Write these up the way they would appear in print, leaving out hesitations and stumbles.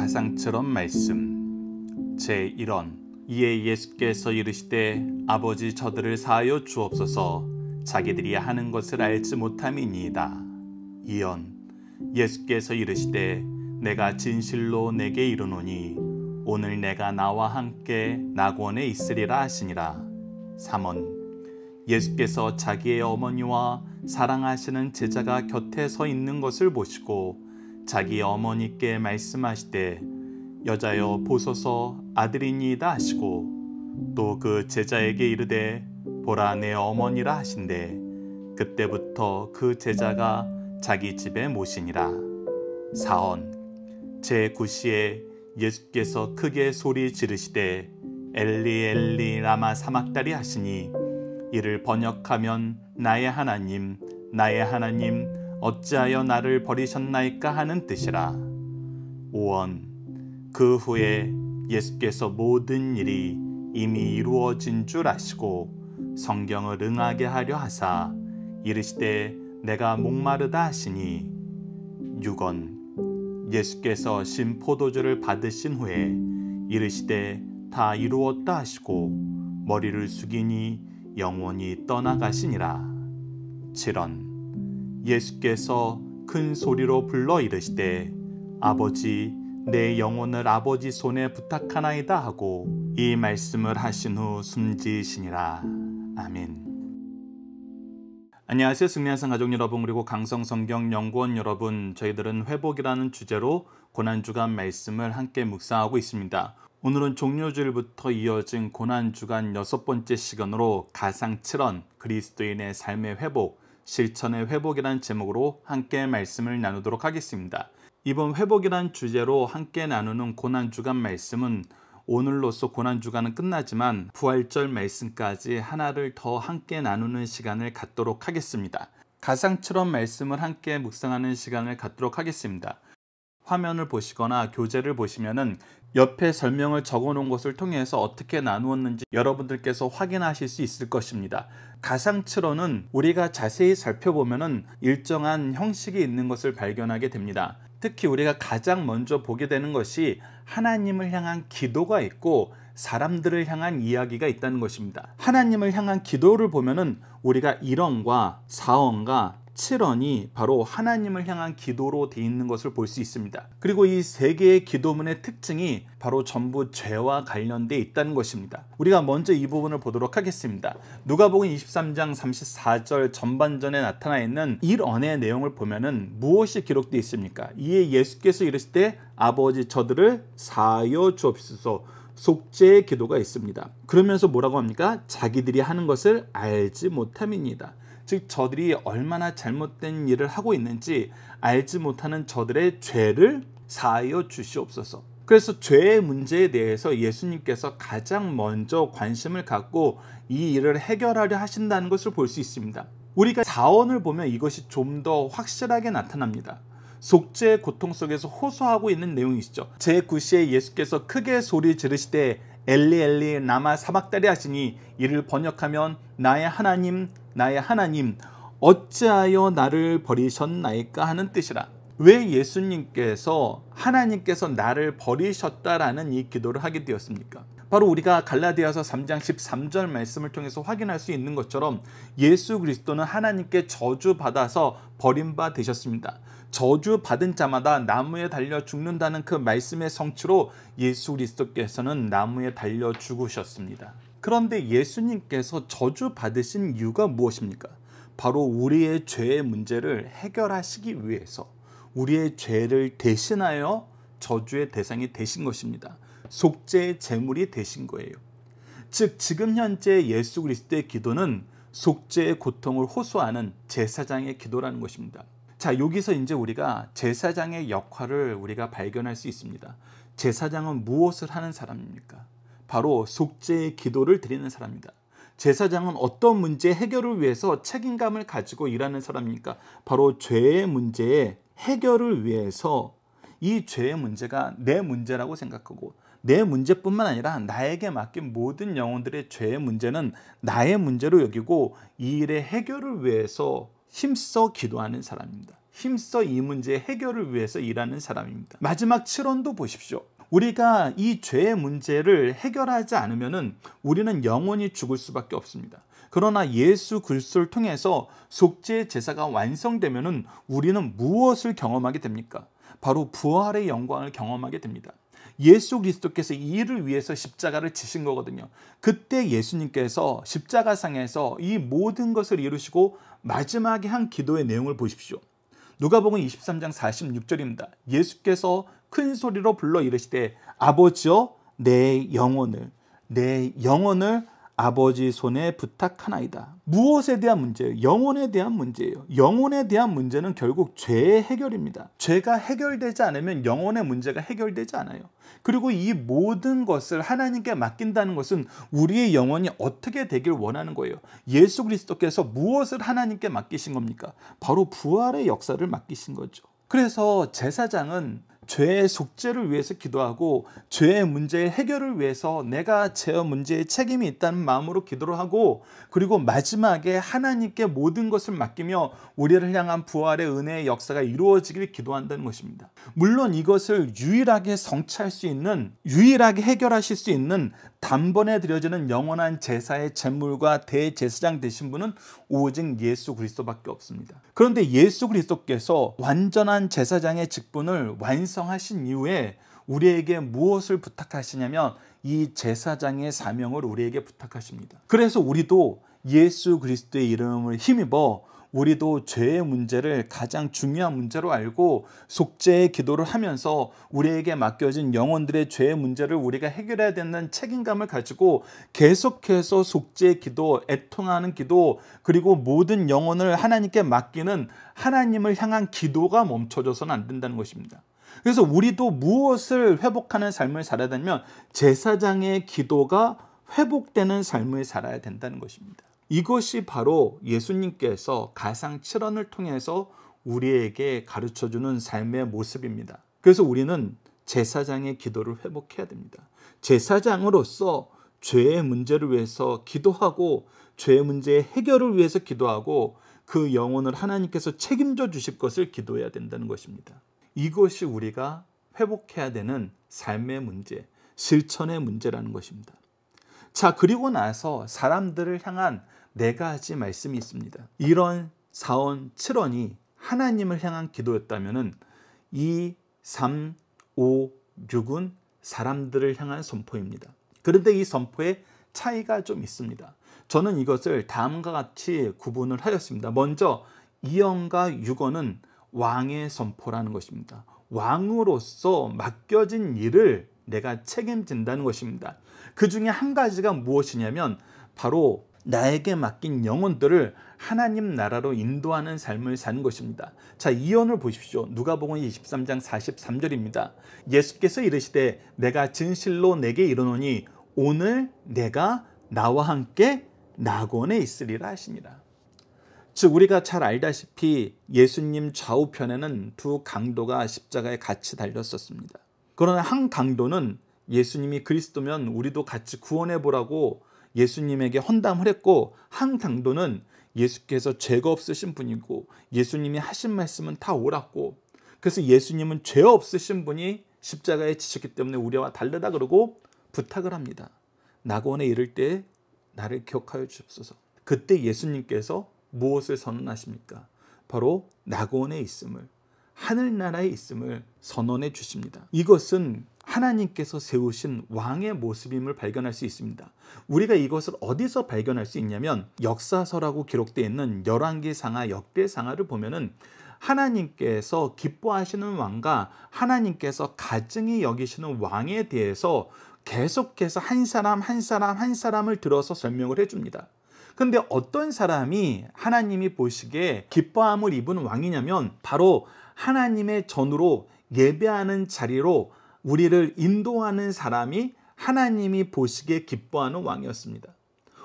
가상처럼 말씀 제1원. 이에 예수께서 이르시되 아버지 저들을 사하여 주옵소서 자기들이 하는 것을 알지 못함이니이다. 2원. 예수께서 이르시되 내가 진실로 내게 이르노니 오늘 내가 나와 함께 낙원에 있으리라 하시니라. 3원. 예수께서 자기의 어머니와 사랑하시는 제자가 곁에 서 있는 것을 보시고 자기 어머니께 말씀하시되 여자여 보소서 아들이니이다 하시고 또 그 제자에게 이르되 보라 내 어머니라 하신대 그때부터 그 제자가 자기 집에 모시니라. 4원. 제9시에 예수께서 크게 소리 지르시되 엘리 엘리 라마 사막다리 하시니 이를 번역하면 나의 하나님 어찌하여 나를 버리셨나이까 하는 뜻이라. 5원. 그 후에 예수께서 모든 일이 이미 이루어진 줄 아시고 성경을 응하게 하려 하사 이르시되 내가 목마르다 하시니. 6원. 예수께서 신 포도주를 받으신 후에 이르시되 다 이루었다 하시고 머리를 숙이니 영원히 떠나가시니라. 7원. 예수께서 큰 소리로 불러 이르시되 아버지 내 영혼을 아버지 손에 부탁하나이다 하고 이 말씀을 하신 후 숨지으시니라. 아멘. 안녕하세요. 승리한상 가족 여러분 그리고 강성성경 연구원 여러분, 저희들은 회복이라는 주제로 고난주간 말씀을 함께 묵상하고 있습니다. 오늘은 종료주일부터 이어진 고난주간 6번째 시간으로 가상 7원 그리스도인의 삶의 회복, 실천의 회복이라는 제목으로 함께 말씀을 나누도록 하겠습니다. 이번 회복이란 주제로 함께 나누는 고난주간 말씀은 오늘로써 고난주간은 끝나지만 부활절 말씀까지 하나를 더 함께 나누는 시간을 갖도록 하겠습니다. 가상처럼 말씀을 함께 묵상하는 시간을 갖도록 하겠습니다. 화면을 보시거나 교재를 보시면은 옆에 설명을 적어 놓은 것을 통해서 어떻게 나누었는지 여러분들께서 확인하실 수 있을 것입니다. 가상치로는 우리가 자세히 살펴보면은 일정한 형식이 있는 것을 발견하게 됩니다. 특히 우리가 가장 먼저 보게 되는 것이 하나님을 향한 기도가 있고 사람들을 향한 이야기가 있다는 것입니다. 하나님을 향한 기도를 보면은 우리가 1원과 4원과 7원이 바로 하나님을 향한 기도로 되어 있는 것을 볼 수 있습니다. 그리고 이 세 개의 기도문의 특징이 바로 전부 죄와 관련되어 있다는 것입니다. 우리가 먼저 이 부분을 보도록 하겠습니다. 누가복음 23장 34절 전반전에 나타나 있는 1원의 내용을 보면은 무엇이 기록되어 있습니까? 이에 예수께서 이르시되 아버지 저들을 사하여 주옵소서 속죄의 기도가 있습니다. 그러면서 뭐라고 합니까? 자기들이 하는 것을 알지 못함이니이다. 즉 저들이 얼마나 잘못된 일을 하고 있는지 알지 못하는 저들의 죄를 사하여 주시옵소서. 그래서 죄의 문제에 대해서 예수님께서 가장 먼저 관심을 갖고 이 일을 해결하려 하신다는 것을 볼 수 있습니다. 우리가 4원을 보면 이것이 좀 더 확실하게 나타납니다. 속죄의 고통 속에서 호소하고 있는 내용이시죠. 제9시에 예수께서 크게 소리 지르시되 엘리 엘리 라마 사막다리 하시니 이를 번역하면 나의 하나님 어찌하여 나를 버리셨나이까 하는 뜻이라. 왜 예수님께서 하나님께서 나를 버리셨다라는 이 기도를 하게 되었습니까? 바로 우리가 갈라디아서 3장 13절 말씀을 통해서 확인할 수 있는 것처럼 예수 그리스도는 하나님께 저주받아서 버림바 되셨습니다. 저주받은 자마다 나무에 달려 죽는다는 그 말씀의 성취로 예수 그리스도께서는 나무에 달려 죽으셨습니다. 그런데 예수님께서 저주받으신 이유가 무엇입니까? 바로 우리의 죄의 문제를 해결하시기 위해서 우리의 죄를 대신하여 저주의 대상이 되신 것입니다. 속죄의 제물이 되신 거예요. 즉 지금 현재 예수 그리스도의 기도는 속죄의 고통을 호소하는 제사장의 기도라는 것입니다. 자, 여기서 이제 우리가 제사장의 역할을 우리가 발견할 수 있습니다. 제사장은 무엇을 하는 사람입니까? 바로 속죄의 기도를 드리는 사람입니다. 제사장은 어떤 문제 해결을 위해서 책임감을 가지고 일하는 사람입니까? 바로 죄의 문제의 해결을 위해서 이 죄의 문제가 내 문제라고 생각하고 내 문제뿐만 아니라 나에게 맡긴 모든 영혼들의 죄의 문제는 나의 문제로 여기고 이 일의 해결을 위해서 힘써 기도하는 사람입니다. 힘써 이 문제의 해결을 위해서 일하는 사람입니다. 마지막 7원도 보십시오. 우리가 이 죄의 문제를 해결하지 않으면 우리는 영원히 죽을 수밖에 없습니다. 그러나 예수 그리스도를 통해서 속죄의 제사가 완성되면 우리는 무엇을 경험하게 됩니까? 바로 부활의 영광을 경험하게 됩니다. 예수 그리스도께서 이 일을 위해서 십자가를 지신 거거든요. 그때 예수님께서 십자가상에서 이 모든 것을 이루시고 마지막에 한 기도의 내용을 보십시오. 누가복음 23장 46절입니다. 예수께서 큰 소리로 불러 이르시되 아버지여 내 영혼을 아버지 손에 부탁하나이다. 무엇에 대한 문제예요? 영혼에 대한 문제예요. 영혼에 대한 문제는 결국 죄의 해결입니다. 죄가 해결되지 않으면 영혼의 문제가 해결되지 않아요. 그리고 이 모든 것을 하나님께 맡긴다는 것은 우리의 영혼이 어떻게 되길 원하는 거예요. 예수 그리스도께서 무엇을 하나님께 맡기신 겁니까? 바로 부활의 역사를 맡기신 거죠. 그래서 제사장은 죄의 속죄를 위해서 기도하고 죄의 문제의 해결을 위해서 내가 죄의 문제에 책임이 있다는 마음으로 기도를 하고, 그리고 마지막에 하나님께 모든 것을 맡기며 우리를 향한 부활의 은혜의 역사가 이루어지길 기도한다는 것입니다. 물론 이것을 유일하게 성취할 수 있는, 유일하게 해결하실 수 있는 단번에 드려지는 영원한 제사의 제물과 대제사장 되신 분은 오직 예수 그리스도밖에 없습니다. 그런데 예수 그리스도께서 완전한 제사장의 직분을 완성하신 이후에 우리에게 무엇을 부탁하시냐면 이 제사장의 사명을 우리에게 부탁하십니다. 그래서 우리도 예수 그리스도의 이름을 힘입어 우리도 죄의 문제를 가장 중요한 문제로 알고 속죄의 기도를 하면서 우리에게 맡겨진 영혼들의 죄의 문제를 우리가 해결해야 되는 책임감을 가지고 계속해서 속죄의 기도, 애통하는 기도, 그리고 모든 영혼을 하나님께 맡기는 하나님을 향한 기도가 멈춰져서는 안 된다는 것입니다. 그래서 우리도 무엇을 회복하는 삶을 살아야 되냐면 제사장의 기도가 회복되는 삶을 살아야 된다는 것입니다. 이것이 바로 예수님께서 가상 7원을 통해서 우리에게 가르쳐주는 삶의 모습입니다. 그래서 우리는 제사장의 기도를 회복해야 됩니다. 제사장으로서 죄의 문제를 위해서 기도하고 죄의 문제의 해결을 위해서 기도하고 그 영혼을 하나님께서 책임져 주실 것을 기도해야 된다는 것입니다. 이것이 우리가 회복해야 되는 삶의 문제, 실천의 문제라는 것입니다. 자, 그리고 나서 사람들을 향한 4가지 말씀이 있습니다. 1원, 4원, 7원이 하나님을 향한 기도였다면 2, 3, 5, 6은 사람들을 향한 선포입니다. 그런데 이 선포에 차이가 좀 있습니다. 저는 이것을 다음과 같이 구분을 하였습니다. 먼저 2원과 6원은 왕의 선포라는 것입니다. 왕으로서 맡겨진 일을 내가 책임진다는 것입니다. 그 중에 한 가지가 무엇이냐면 바로 나에게 맡긴 영혼들을 하나님 나라로 인도하는 삶을 사는 것입니다. 자, 이언을 보십시오. 누가복음 23장 43절입니다. 예수께서 이르시되 내가 진실로 내게 이르노니 오늘 내가 나와 함께 낙원에 있으리라 하시니라. 즉 우리가 잘 알다시피 예수님 좌우편에는 2 강도가 십자가에 같이 달렸었습니다. 그러나 한 강도는 예수님이 그리스도면 우리도 같이 구원해 보라고 예수님에게 헌담을 했고, 한 강도는 예수께서 죄가 없으신 분이고 예수님이 하신 말씀은 다 옳았고, 그래서 예수님은 죄 없으신 분이 십자가에 지셨기 때문에 우리와 다르다 그러고 부탁을 합니다. 낙원에 이를 때 나를 기억하여 주옵소서. 그때 예수님께서 무엇을 선언하십니까? 바로 낙원에 있음을, 하늘나라에 있음을 선언해 주십니다. 이것은 하나님께서 세우신 왕의 모습임을 발견할 수 있습니다. 우리가 이것을 어디서 발견할 수 있냐면 역사서라고 기록되어 있는 열왕기상하, 역대상하를 보면은 하나님께서 기뻐하시는 왕과 하나님께서 가증히 여기시는 왕에 대해서 계속해서 한 사람을 들어서 설명을 해줍니다. 근데 어떤 사람이 하나님이 보시기에 기뻐함을 입은 왕이냐면 바로 하나님의 전으로 예배하는 자리로 우리를 인도하는 사람이 하나님이 보시기에 기뻐하는 왕이었습니다.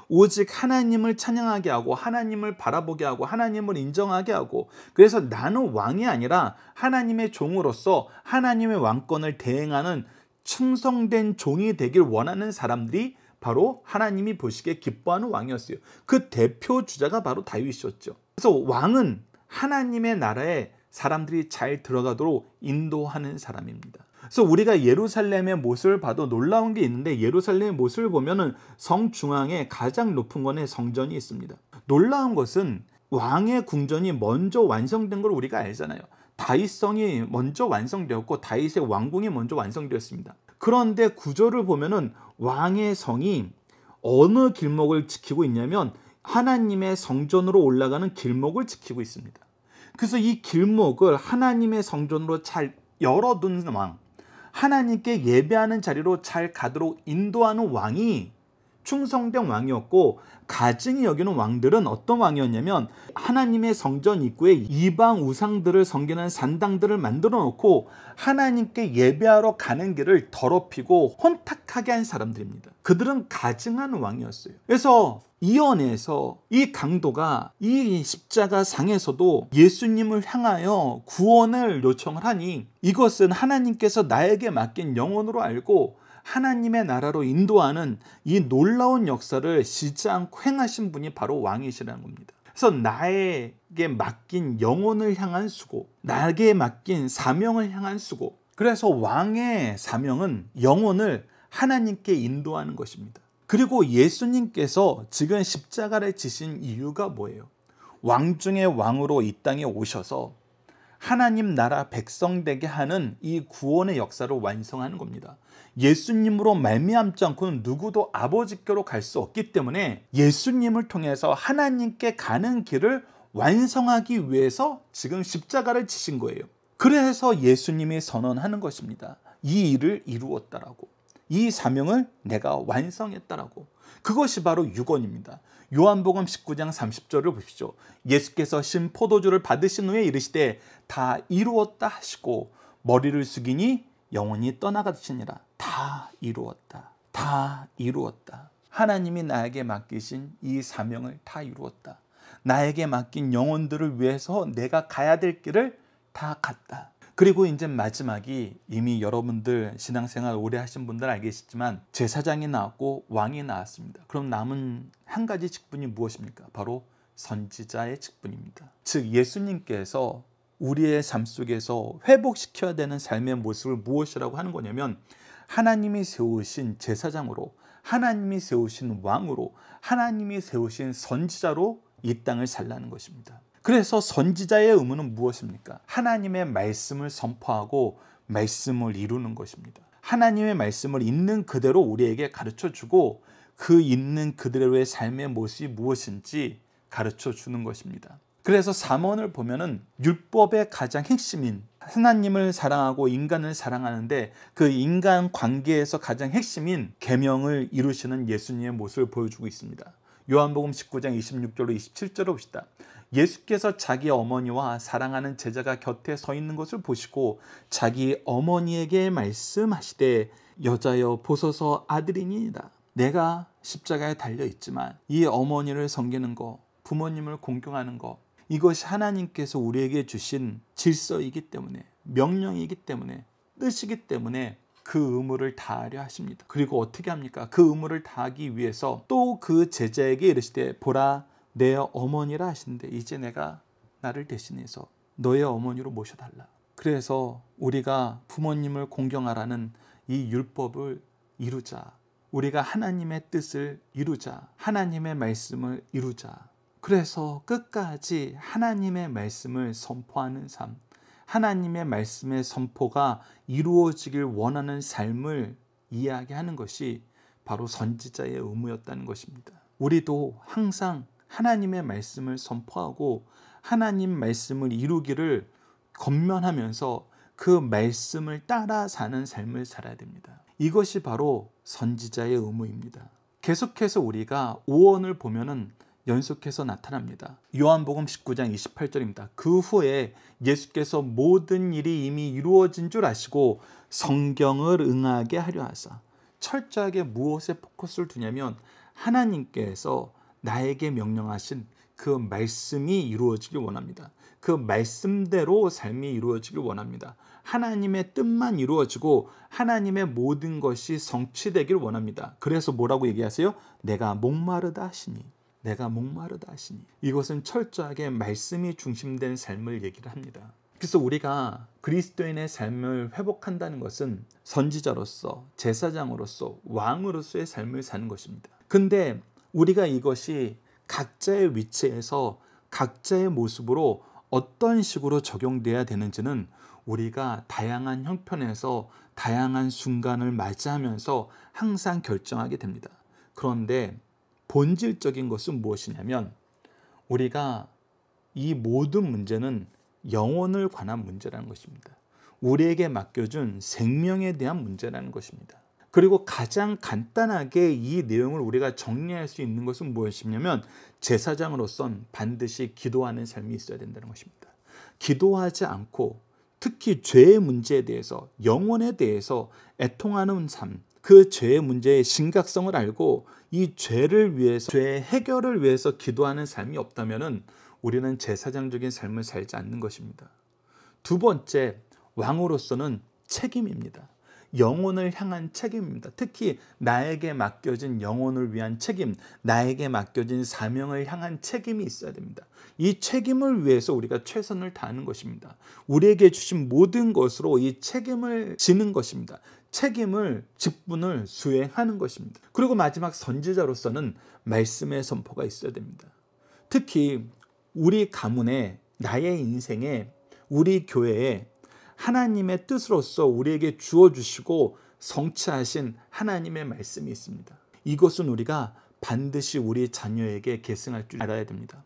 오직 하나님을 찬양하게 하고 하나님을 바라보게 하고 하나님을 인정하게 하고, 그래서 나는 왕이 아니라 하나님의 종으로서 하나님의 왕권을 대행하는 충성된 종이 되길 원하는 사람들이 바로 하나님이 보시기에 기뻐하는 왕이었어요. 그 대표 주자가 바로 다윗이었죠. 그래서 왕은 하나님의 나라의 사람들이 잘 들어가도록 인도하는 사람입니다. 그래서 우리가 예루살렘의 모습을 봐도 놀라운 게 있는데, 예루살렘의 모습을 보면은 성 중앙에 가장 높은 곳에 성전이 있습니다. 놀라운 것은 왕의 궁전이 먼저 완성된 걸 우리가 알잖아요. 다윗성이 먼저 완성되었고 다윗의 왕궁이 먼저 완성되었습니다. 그런데 구조를 보면은 왕의 성이 어느 길목을 지키고 있냐면 하나님의 성전으로 올라가는 길목을 지키고 있습니다. 그래서 이 길목을 하나님의 성전으로 잘 열어둔 왕, 하나님께 예배하는 자리로 잘 가도록 인도하는 왕이 충성된 왕이었고, 가증히 여기는 왕들은 어떤 왕이었냐면 하나님의 성전 입구에 이방 우상들을 섬기는 산당들을 만들어 놓고 하나님께 예배하러 가는 길을 더럽히고 혼탁하게 한 사람들입니다. 그들은 가증한 왕이었어요. 그래서 이언에서 이 강도가 이 십자가 상에서도 예수님을 향하여 구원을 요청을 하니, 이것은 하나님께서 나에게 맡긴 영혼으로 알고 하나님의 나라로 인도하는 이 놀라운 역사를 쉬지 않고 행하신 분이 바로 왕이시라는 겁니다. 그래서 나에게 맡긴 영혼을 향한 수고, 나에게 맡긴 사명을 향한 수고. 그래서 왕의 사명은 영혼을 하나님께 인도하는 것입니다. 그리고 예수님께서 지금 십자가를 지신 이유가 뭐예요? 왕 중의 왕으로 이 땅에 오셔서 하나님 나라 백성 되게 하는 이 구원의 역사를 완성하는 겁니다. 예수님으로 말미암지 않고는 누구도 아버지께로 갈 수 없기 때문에 예수님을 통해서 하나님께 가는 길을 완성하기 위해서 지금 십자가를 지신 거예요. 그래서 예수님이 선언하는 것입니다. 이 일을 이루었다라고. 이 사명을 내가 완성했다라고. 그것이 바로 유언입니다. 요한복음 19장 30절을 보십시오. 예수께서 신 포도주를 받으신 후에 이르시되 다 이루었다 하시고 머리를 숙이니 영혼이 떠나가시니라. 다 이루었다. 다 이루었다. 하나님이 나에게 맡기신 이 사명을 다 이루었다. 나에게 맡긴 영혼들을 위해서 내가 가야 될 길을 다 갔다. 그리고 이제 마지막이, 이미 여러분들 신앙생활 오래 하신 분들 알겠지만 제사장이 나왔고 왕이 나왔습니다. 그럼 남은 한 가지 직분이 무엇입니까? 바로 선지자의 직분입니다. 즉 예수님께서 우리의 삶 속에서 회복시켜야 되는 삶의 모습을 무엇이라고 하는 거냐면, 하나님이 세우신 제사장으로, 하나님이 세우신 왕으로, 하나님이 세우신 선지자로 이 땅을 살라는 것입니다. 그래서 선지자의 의무는 무엇입니까? 하나님의 말씀을 선포하고 말씀을 이루는 것입니다. 하나님의 말씀을 있는 그대로 우리에게 가르쳐주고 그 있는 그대로의 삶의 모습이 무엇인지 가르쳐주는 것입니다. 그래서 잠언을 보면은 율법의 가장 핵심인 하나님을 사랑하고 인간을 사랑하는데 그 인간 관계에서 가장 핵심인 계명을 이루시는 예수님의 모습을 보여주고 있습니다. 요한복음 19장 26절로 27절을 봅시다. 예수께서 자기 어머니와 사랑하는 제자가 곁에 서 있는 것을 보시고 자기 어머니에게 말씀하시되 여자여 보소서 아들이니이다. 내가 십자가에 달려있지만 이 어머니를 섬기는 것, 부모님을 공경하는 것, 이것이 하나님께서 우리에게 주신 질서이기 때문에, 명령이기 때문에, 뜻이기 때문에 그 의무를 다하려 하십니다. 그리고 어떻게 합니까? 그 의무를 다하기 위해서 또 그 제자에게 이르시되 보라 내 어머니라 하시는데 이제 내가 나를 대신해서 너의 어머니로 모셔달라. 그래서 우리가 부모님을 공경하라는 이 율법을 이루자. 우리가 하나님의 뜻을 이루자. 하나님의 말씀을 이루자. 그래서 끝까지 하나님의 말씀을 선포하는 삶, 하나님의 말씀의 선포가 이루어지길 원하는 삶을 이야기하는 것이 바로 선지자의 의무였다는 것입니다. 우리도 항상 하나님의 말씀을 선포하고 하나님 말씀을 이루기를 권면하면서 그 말씀을 따라 사는 삶을 살아야 됩니다. 이것이 바로 선지자의 의무입니다. 계속해서 우리가 오언을 보면은 연속해서 나타납니다. 요한복음 19장 28절입니다. 그 후에 예수께서 모든 일이 이미 이루어진 줄 아시고 성경을 응하게 하려 하사. 철저하게 무엇에 포커스를 두냐면 하나님께서 나에게 명령하신 그 말씀이 이루어지길 원합니다. 그 말씀대로 삶이 이루어지길 원합니다. 하나님의 뜻만 이루어지고 하나님의 모든 것이 성취되길 원합니다. 그래서 뭐라고 얘기하세요? 내가 목마르다 하시니. 내가 목마르다 하시니. 이것은 철저하게 말씀이 중심된 삶을 얘기를 합니다. 그래서 우리가 그리스도인의 삶을 회복한다는 것은 선지자로서, 제사장으로서, 왕으로서의 삶을 사는 것입니다. 근데 우리가 이것이 각자의 위치에서 각자의 모습으로 어떤 식으로 적용돼야 되는지는 우리가 다양한 형편에서 다양한 순간을 맞이하면서 항상 결정하게 됩니다. 그런데 본질적인 것은 무엇이냐면 우리가 이 모든 문제는 영혼을 관한 문제라는 것입니다. 우리에게 맡겨준 생명에 대한 문제라는 것입니다. 그리고 가장 간단하게 이 내용을 우리가 정리할 수 있는 것은 무엇이냐면 제사장으로선 반드시 기도하는 삶이 있어야 된다는 것입니다. 기도하지 않고 특히 죄의 문제에 대해서, 영혼에 대해서 애통하는 삶, 그 죄의 문제의 심각성을 알고 이 죄를 위해서, 죄의 해결을 위해서 기도하는 삶이 없다면 우리는 제사장적인 삶을 살지 않는 것입니다. 두 번째, 왕으로서는 책임입니다. 영혼을 향한 책임입니다. 특히 나에게 맡겨진 영혼을 위한 책임, 나에게 맡겨진 사명을 향한 책임이 있어야 됩니다. 이 책임을 위해서 우리가 최선을 다하는 것입니다. 우리에게 주신 모든 것으로 이 책임을 지는 것입니다. 책임을, 직분을 수행하는 것입니다. 그리고 마지막 선지자로서는 말씀의 선포가 있어야 됩니다. 특히 우리 가문에, 나의 인생에, 우리 교회에 하나님의 뜻으로서 우리에게 주어주시고 성취하신 하나님의 말씀이 있습니다. 이것은 우리가 반드시 우리 자녀에게 계승할 줄 알아야 됩니다.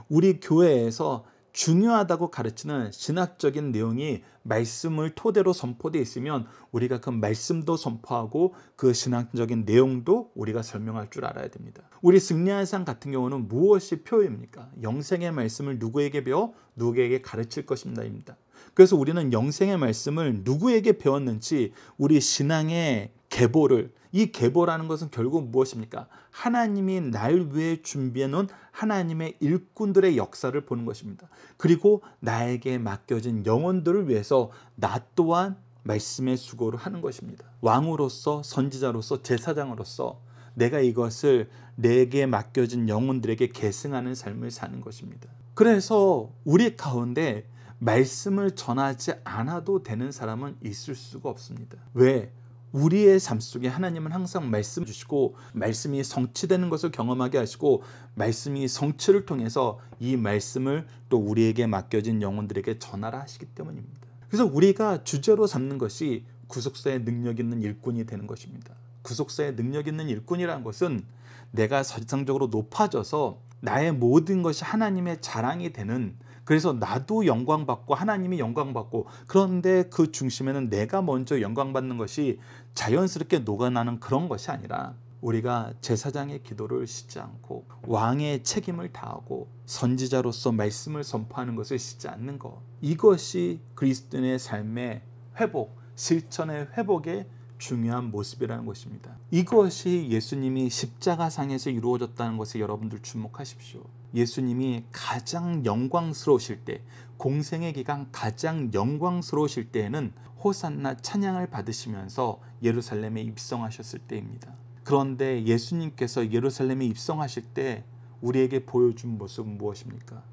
우리 교회에서 중요하다고 가르치는 신학적인 내용이 말씀을 토대로 선포되어 있으면 우리가 그 말씀도 선포하고 그 신학적인 내용도 우리가 설명할 줄 알아야 됩니다. 우리 승리한상 같은 경우는 무엇이 표입니까? 영생의 말씀을 누구에게 배워? 누구에게 가르칠 것입니다입니다. 그래서 우리는 영생의 말씀을 누구에게 배웠는지 우리 신앙의 계보를, 이 계보라는 것은 결국 무엇입니까? 하나님이 날 위해 준비해 놓은 하나님의 일꾼들의 역사를 보는 것입니다. 그리고 나에게 맡겨진 영혼들을 위해서 나 또한 말씀의 수고를 하는 것입니다. 왕으로서, 선지자로서, 제사장으로서 내가 이것을 내게 맡겨진 영혼들에게 계승하는 삶을 사는 것입니다. 그래서 우리 가운데 말씀을 전하지 않아도 되는 사람은 있을 수가 없습니다. 왜? 우리의 삶 속에 하나님은 항상 말씀 주시고 말씀이 성취되는 것을 경험하게 하시고 말씀이 성취를 통해서 이 말씀을 또 우리에게 맡겨진 영혼들에게 전하라 하시기 때문입니다. 그래서 우리가 주제로 삼는 것이 구속사의 능력 있는 일꾼이 되는 것입니다. 구속사의 능력 있는 일꾼이라는 것은 내가 세상적으로 높아져서 나의 모든 것이 하나님의 자랑이 되는, 그래서 나도 영광받고 하나님이 영광받고, 그런데 그 중심에는 내가 먼저 영광받는 것이 자연스럽게 녹아나는 그런 것이 아니라 우리가 제사장의 기도를 쉬지 않고 왕의 책임을 다하고 선지자로서 말씀을 선포하는 것을 쉬지 않는 것, 이것이 그리스도인의 삶의 회복, 실천의 회복의 중요한 모습이라는 것입니다. 이것이 예수님이 십자가상에서 이루어졌다는 것에 여러분들 주목하십시오. 예수님이 가장 영광스러우실 때, 공생의 기간 가장 영광스러우실 때에는 호산나 찬양을 받으시면서 예루살렘에 입성하셨을 때입니다. 그런데 예수님께서 예루살렘에 입성하실 때 우리에게 보여준 모습은 무엇입니까?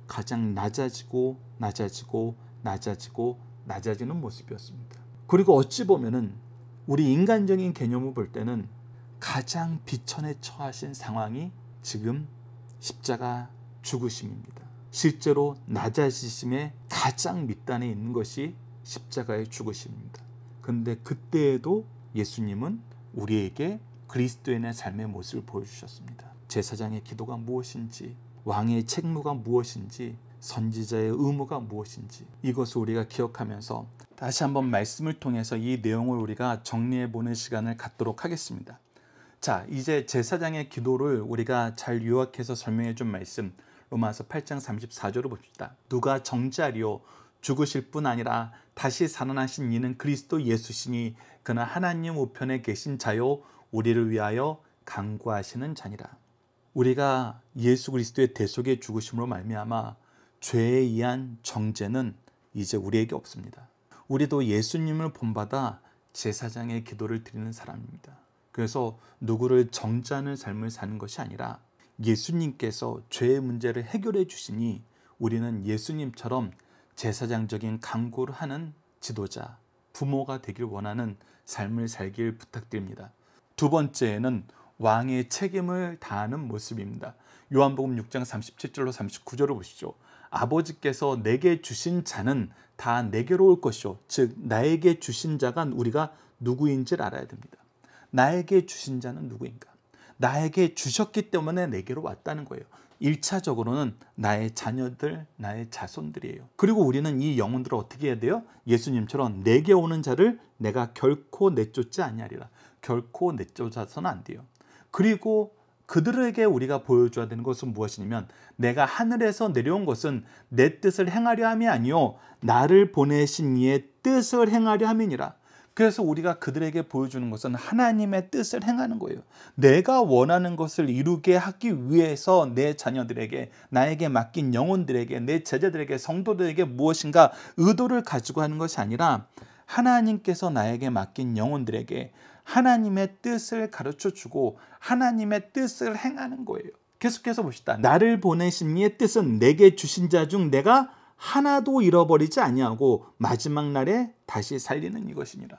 가장 낮아지고 낮아지고 낮아지고 낮아지는 모습이었습니다. 그리고 어찌 보면은 우리 인간적인 개념을 볼 때는 가장 비천에 처하신 상황이 지금 십자가 죽으심입니다. 실제로 낮아지심의 가장 밑단에 있는 것이 십자가의 죽으심입니다. 그런데 그때에도 예수님은 우리에게 그리스도인의 삶의 모습을 보여주셨습니다. 제사장의 기도가 무엇인지, 왕의 책무가 무엇인지, 선지자의 의무가 무엇인지, 이것을 우리가 기억하면서 다시 한번 말씀을 통해서 이 내용을 우리가 정리해보는 시간을 갖도록 하겠습니다. 자, 이제 제사장의 기도를 우리가 잘 요약해서 설명해 준 말씀, 로마서 8장 34절을 봅시다. 누가 정죄하리요? 죽으실 뿐 아니라 다시 살아나신 이는 그리스도 예수시니 그는 하나님 우편에 계신 자요 우리를 위하여 간구하시는 자니라. 우리가 예수 그리스도의 대속의 죽으심으로 말미암아 죄에 의한 정죄는 이제 우리에게 없습니다. 우리도 예수님을 본받아 제사장의 기도를 드리는 사람입니다. 그래서 누구를 정죄하는 삶을 사는 것이 아니라 예수님께서 죄의 문제를 해결해 주시니 우리는 예수님처럼 제사장적인 강구를 하는 지도자, 부모가 되길 원하는 삶을 살길 부탁드립니다. 두 번째는 왕의 책임을 다하는 모습입니다. 요한복음 6장 37절로 39절을 보시죠. 아버지께서 내게 주신 자는 다 내게로 올 것이요. 즉 나에게 주신 자가 우리가 누구인지를 알아야 됩니다. 나에게 주신 자는 누구인가? 나에게 주셨기 때문에 내게로 왔다는 거예요. 1차적으로는 나의 자녀들, 나의 자손들이에요. 그리고 우리는 이 영혼들을 어떻게 해야 돼요? 예수님처럼 내게 오는 자를 내가 결코 내쫓지 아니하리라. 결코 내쫓아서는 안 돼요. 그리고 그들에게 우리가 보여줘야 되는 것은 무엇이냐면 내가 하늘에서 내려온 것은 내 뜻을 행하려 함이 아니요 나를 보내신 이의 뜻을 행하려 함이니라. 그래서 우리가 그들에게 보여주는 것은 하나님의 뜻을 행하는 거예요. 내가 원하는 것을 이루게 하기 위해서 내 자녀들에게, 나에게 맡긴 영혼들에게, 내 제자들에게, 성도들에게 무엇인가 의도를 가지고 하는 것이 아니라 하나님께서 나에게 맡긴 영혼들에게 하나님의 뜻을 가르쳐주고 하나님의 뜻을 행하는 거예요. 계속해서 봅시다. 나를 보내신 이의 뜻은 내게 주신 자 중 내가 하나도 잃어버리지 아니하고 마지막 날에 다시 살리는 이것이니라.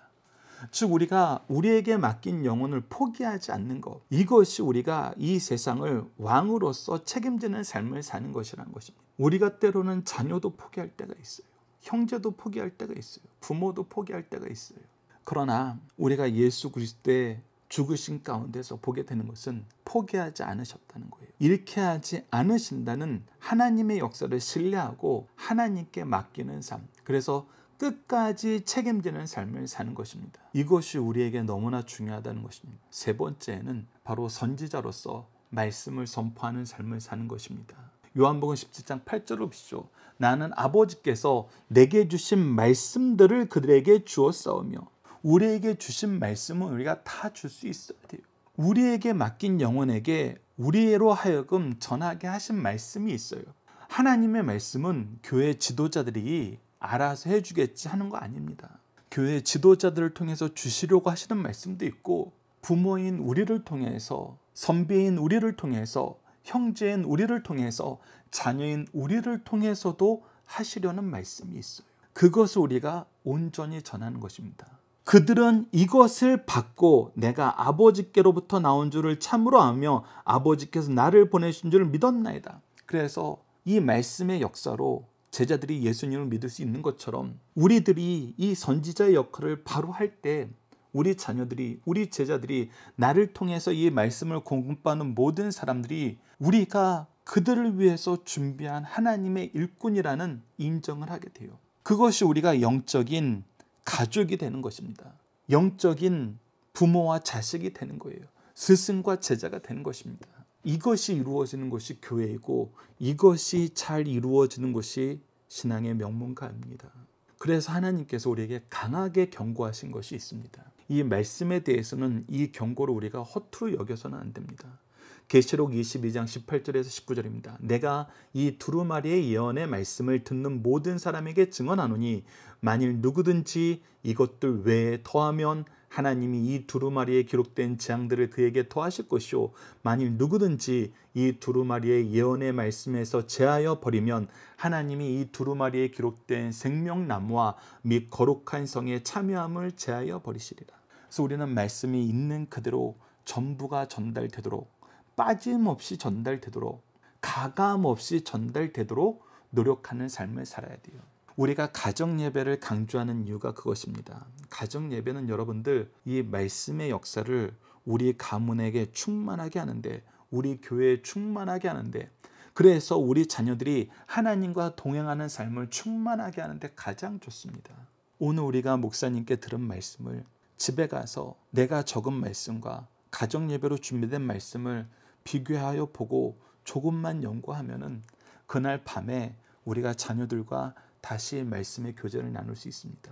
즉 우리가 우리에게 맡긴 영혼을 포기하지 않는 것, 이것이 우리가 이 세상을 왕으로서 책임지는 삶을 사는 것이라는 것입니다. 우리가 때로는 자녀도 포기할 때가 있어요. 형제도 포기할 때가 있어요. 부모도 포기할 때가 있어요. 그러나 우리가 예수 그리스도의 죽으신 가운데서 보게 되는 것은 포기하지 않으셨다는 거예요. 잃게 하지 않으신다는 하나님의 역사를 신뢰하고 하나님께 맡기는 삶, 그래서 끝까지 책임지는 삶을 사는 것입니다. 이것이 우리에게 너무나 중요하다는 것입니다. 세 번째는 바로 선지자로서 말씀을 선포하는 삶을 사는 것입니다. 요한복음 17장 8절을 보시죠. 나는 아버지께서 내게 주신 말씀들을 그들에게 주었사오며. 우리에게 주신 말씀은 우리가 다 줄 수 있어야 돼요. 우리에게 맡긴 영혼에게 우리로 하여금 전하게 하신 말씀이 있어요. 하나님의 말씀은 교회 지도자들이 알아서 해주겠지 하는 거 아닙니다. 교회 지도자들을 통해서 주시려고 하시는 말씀도 있고 부모인 우리를 통해서, 선배인 우리를 통해서, 형제인 우리를 통해서, 자녀인 우리를 통해서도 하시려는 말씀이 있어요. 그것을 우리가 온전히 전하는 것입니다. 그들은 이것을 받고 내가 아버지께로부터 나온 줄을 참으로 아며 아버지께서 나를 보내신 줄을 믿었나이다. 그래서 이 말씀의 역사로 제자들이 예수님을 믿을 수 있는 것처럼 우리들이 이 선지자의 역할을 바로 할 때 우리 자녀들이, 우리 제자들이, 나를 통해서 이 말씀을 공급받는 모든 사람들이 우리가 그들을 위해서 준비한 하나님의 일꾼이라는 인정을 하게 돼요. 그것이 우리가 영적인 가족이 되는 것입니다. 영적인 부모와 자식이 되는 거예요. 스승과 제자가 되는 것입니다. 이것이 이루어지는 것이 교회이고 이것이 잘 이루어지는 것이 신앙의 명문가입니다. 그래서 하나님께서 우리에게 강하게 경고하신 것이 있습니다. 이 말씀에 대해서는 이 경고를 우리가 허투루 여겨서는 안 됩니다. 계시록 22장 18절에서 19절입니다. 내가 이 두루마리의 예언의 말씀을 듣는 모든 사람에게 증언하노니 만일 누구든지 이것들 외에 더하면 하나님이 이 두루마리에 기록된 재앙들을 그에게 더하실 것이요 만일 누구든지 이 두루마리의 예언의 말씀에서 제하여 버리면 하나님이 이 두루마리에 기록된 생명나무와 및 거룩한 성의 참여함을 제하여 버리시리라. 그래서 우리는 말씀이 있는 그대로 전부가 전달되도록, 빠짐없이 전달되도록, 가감없이 전달되도록 노력하는 삶을 살아야 돼요. 우리가 가정예배를 강조하는 이유가 그것입니다. 가정예배는 여러분들 이 말씀의 역사를 우리 가문에게 충만하게 하는데, 우리 교회에 충만하게 하는데, 그래서 우리 자녀들이 하나님과 동행하는 삶을 충만하게 하는데 가장 좋습니다. 오늘 우리가 목사님께 들은 말씀을 집에 가서 내가 적은 말씀과 가정예배로 준비된 말씀을 비교하여 보고 조금만 연구하면은 그날 밤에 우리가 자녀들과 다시 말씀의 교제를 나눌 수 있습니다.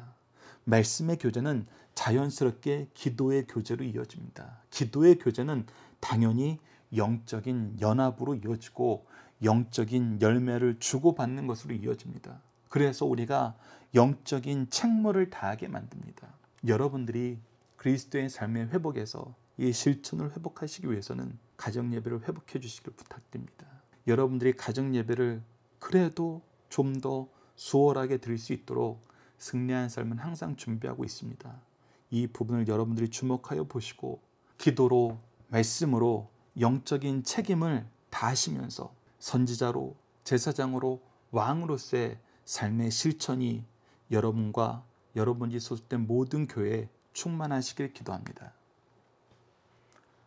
말씀의 교제는 자연스럽게 기도의 교제로 이어집니다. 기도의 교제는 당연히 영적인 연합으로 이어지고 영적인 열매를 주고받는 것으로 이어집니다. 그래서 우리가 영적인 책무를 다하게 만듭니다. 여러분들이 그리스도의 삶의 회복에서 이 실천을 회복하시기 위해서는 가정예배를 회복해 주시길 부탁드립니다. 여러분들이 가정예배를 그래도 좀 더 수월하게 드릴 수 있도록 승리한 삶은 항상 준비하고 있습니다. 이 부분을 여러분들이 주목하여 보시고 기도로, 말씀으로 영적인 책임을 다하시면서 선지자로, 제사장으로, 왕으로서의 삶의 실천이 여러분과 여러분이 소속된 모든 교회에 충만하시길 기도합니다.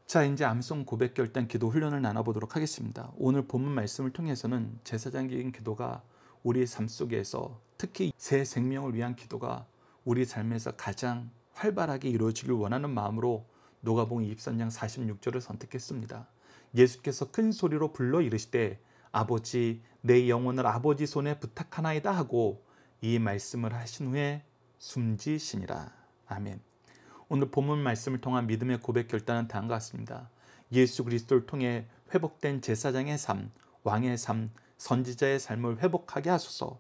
자, 이제 암송 고백 결단 기도 훈련을 나눠보도록 하겠습니다. 오늘 본문 말씀을 통해서는 제사장적인 기도가 우리의 삶 속에서, 특히 새 생명을 위한 기도가 우리 삶에서 가장 활발하게 이루어지길 원하는 마음으로 누가복음 23장 46절을 선택했습니다. 예수께서 큰 소리로 불러 이르시되 아버지, 내 영혼을 아버지 손에 부탁하나이다 하고 이 말씀을 하신 후에 숨지시니라. 아멘. 오늘 본문 말씀을 통한 믿음의 고백 결단은 다음과 같습니다. 예수 그리스도를 통해 회복된 제사장의 삶, 왕의 삶, 선지자의 삶을 회복하게 하소서.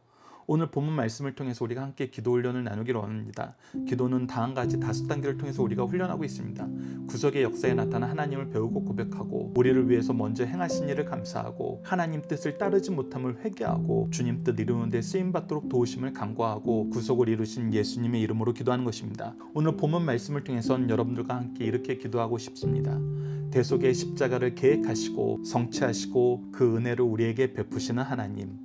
오늘 본문 말씀을 통해서 우리가 함께 기도 훈련을 나누기를 원합니다. 기도는 다음과 같이 5단계를 통해서 우리가 훈련하고 있습니다. 구속의 역사에 나타난 하나님을 배우고 고백하고, 우리를 위해서 먼저 행하신 일을 감사하고, 하나님 뜻을 따르지 못함을 회개하고, 주님 뜻 이루는 데 쓰임받도록 도우심을 간구하고, 구속을 이루신 예수님의 이름으로 기도하는 것입니다. 오늘 본문 말씀을 통해서는 여러분들과 함께 이렇게 기도하고 싶습니다. 대속의 십자가를 계획하시고 성취하시고 그 은혜를 우리에게 베푸시는 하나님,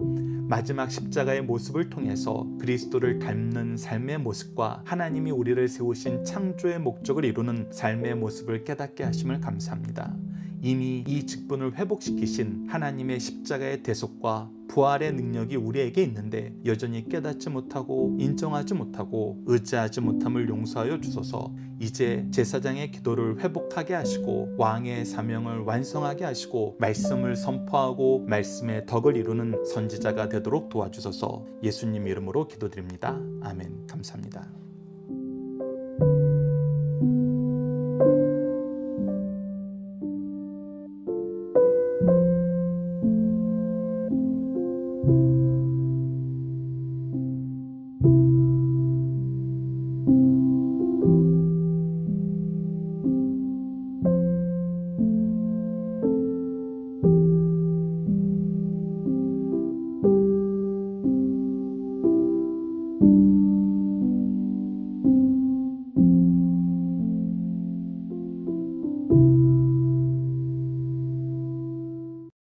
마지막 십자가의 모습을 통해서 그리스도를 닮는 삶의 모습과 하나님이 우리를 세우신 창조의 목적을 이루는 삶의 모습을 깨닫게 하심을 감사합니다. 이미 이 직분을 회복시키신 하나님의 십자가의 대속과 부활의 능력이 우리에게 있는데 여전히 깨닫지 못하고 인정하지 못하고 의지하지 못함을 용서하여 주소서. 이제 제사장의 기도를 회복하게 하시고 왕의 사명을 완성하게 하시고 말씀을 선포하고 말씀의 덕을 이루는 선지자가 되도록 도와주소서. 예수님 이름으로 기도드립니다. 아멘. 감사합니다.